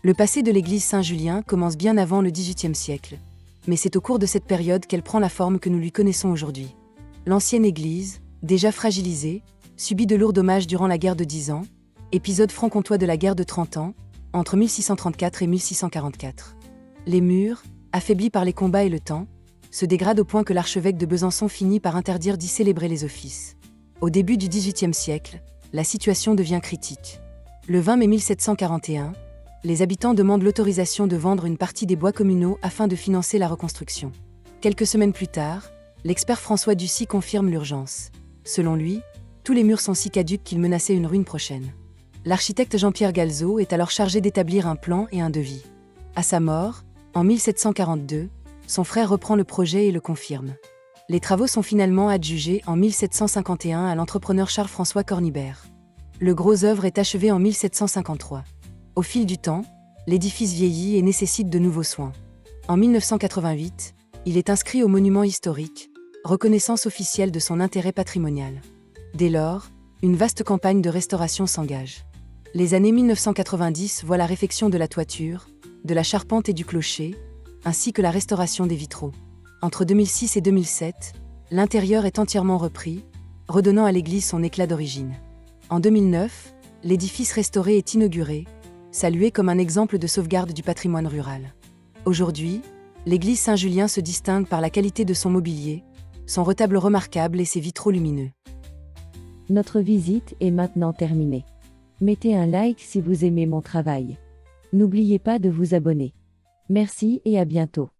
Le passé de l'église Saint-Julien commence bien avant le XVIIIe siècle. Mais c'est au cours de cette période qu'elle prend la forme que nous lui connaissons aujourd'hui. L'ancienne église, déjà fragilisée, subit de lourds dommages durant la guerre de 10 ans, épisode franc-comtois de la guerre de 30 ans, entre 1634 et 1644. Les murs, affaiblis par les combats et le temps, se dégradent au point que l'archevêque de Besançon finit par interdire d'y célébrer les offices. Au début du XVIIIe siècle, la situation devient critique. Le 20 mai 1741, les habitants demandent l'autorisation de vendre une partie des bois communaux afin de financer la reconstruction. Quelques semaines plus tard, l'expert François Ducy confirme l'urgence. Selon lui, tous les murs sont si caducs qu'ils menaçaient une ruine prochaine. L'architecte Jean-Pierre Galzeau est alors chargé d'établir un plan et un devis. À sa mort, en 1742, son frère reprend le projet et le confirme. Les travaux sont finalement adjugés en 1751 à l'entrepreneur Charles-François Cornibert. Le gros œuvre est achevé en 1753. Au fil du temps, l'édifice vieillit et nécessite de nouveaux soins. En 1988, il est inscrit au monument historique, reconnaissance officielle de son intérêt patrimonial. Dès lors, une vaste campagne de restauration s'engage. Les années 1990 voient la réfection de la toiture, de la charpente et du clocher, ainsi que la restauration des vitraux. Entre 2006 et 2007, l'intérieur est entièrement repris, redonnant à l'église son éclat d'origine. En 2009, l'édifice restauré est inauguré, salué comme un exemple de sauvegarde du patrimoine rural. Aujourd'hui, l'église Saint-Julien se distingue par la qualité de son mobilier, son retable remarquable et ses vitraux lumineux. Notre visite est maintenant terminée. Mettez un like si vous aimez mon travail. N'oubliez pas de vous abonner. Merci et à bientôt.